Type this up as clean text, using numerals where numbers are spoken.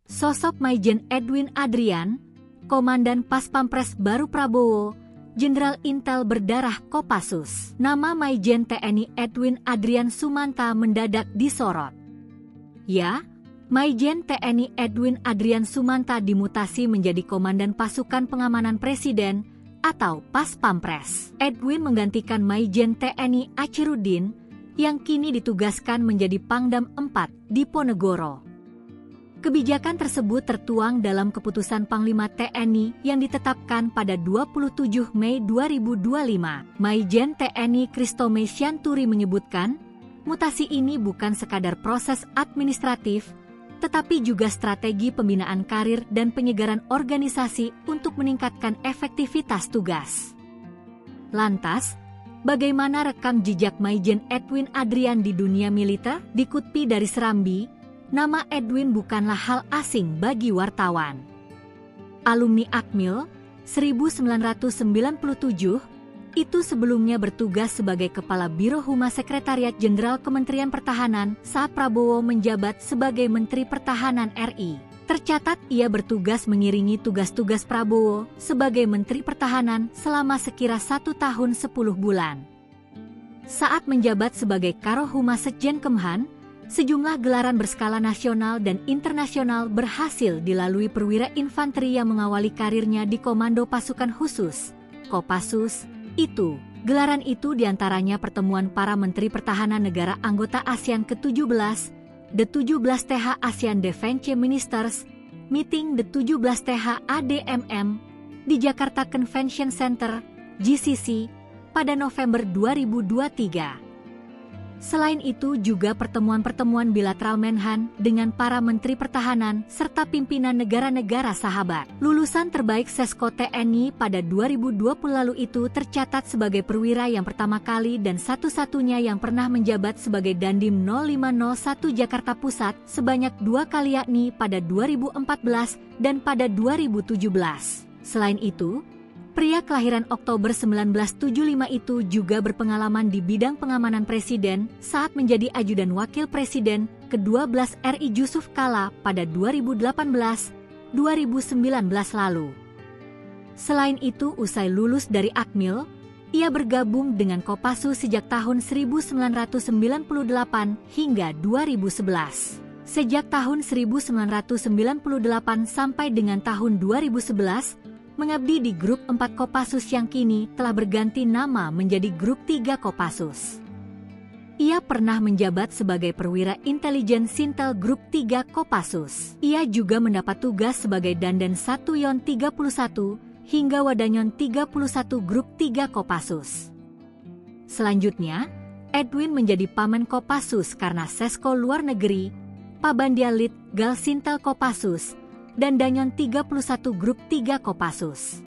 Sosok Maijen Edwin Adrian, Komandan Paspampres baru Prabowo, Jenderal Intel berdarah Kopassus. Nama Maijen TNI Edwin Adrian Sumanta mendadak disorot. Ya, Maijen TNI Edwin Adrian Sumanta dimutasi menjadi Komandan Pasukan Pengamanan Presiden atau Paspampres. Edwin menggantikan Maijen TNI Achirudin yang kini ditugaskan menjadi Pangdam 4 di Ponegoro. Kebijakan tersebut tertuang dalam keputusan Panglima TNI yang ditetapkan pada 27 Mei 2025. Maijen TNI Kristome Syanturi menyebutkan, mutasi ini bukan sekadar proses administratif, tetapi juga strategi pembinaan karir dan penyegaran organisasi untuk meningkatkan efektivitas tugas. Lantas, bagaimana rekam jejak Maijen Edwin Adrian di dunia militer? Dikutip dari Serambi, nama Edwin bukanlah hal asing bagi wartawan. Alumni Akmil 1997, itu sebelumnya bertugas sebagai Kepala Biro Humas Sekretariat Jenderal Kementerian Pertahanan saat Prabowo menjabat sebagai Menteri Pertahanan RI. Tercatat ia bertugas mengiringi tugas-tugas Prabowo sebagai Menteri Pertahanan selama sekira 1 tahun 10 bulan. Saat menjabat sebagai Karo Humas Sekjen Kemhan, sejumlah gelaran berskala nasional dan internasional berhasil dilalui perwira infanteri yang mengawali karirnya di Komando Pasukan Khusus, Kopassus. Gelaran itu diantaranya pertemuan para Menteri Pertahanan negara anggota ASEAN ke-17, The 17th ASEAN Defense Ministers, Meeting The 17th ADMM, di Jakarta Convention Center, GCC, pada November 2023. Selain itu juga pertemuan-pertemuan bilateral Menhan dengan para Menteri Pertahanan serta pimpinan negara-negara sahabat. Lulusan terbaik Sesko TNI pada 2020 lalu itu tercatat sebagai perwira yang pertama kali dan satu-satunya yang pernah menjabat sebagai Dandim 0501 Jakarta Pusat sebanyak 2 kali, yakni pada 2014 dan pada 2017. Selain itu, pria kelahiran Oktober 1975 itu juga berpengalaman di bidang pengamanan presiden saat menjadi ajudan wakil presiden ke-12 RI Yusuf Kala pada 2018-2019 lalu. Selain itu, usai lulus dari Akmil, ia bergabung dengan Kopassus sejak tahun 1998 hingga 2011. Sejak tahun 1998 sampai dengan tahun 2011, mengabdi di Grup 4 Kopassus yang kini telah berganti nama menjadi Grup 3 Kopassus. Ia pernah menjabat sebagai perwira intelijen Sintel Grup 3 Kopassus. Ia juga mendapat tugas sebagai Dandan 1 Yon 31 hingga Wadanyon 31 Grup 3 Kopassus. Selanjutnya, Edwin menjadi Pamen Kopassus karena Sesko Luar Negeri, Pabandialit Gal Sintel Kopassus, dan Danyon 31 Grup 3 Kopassus.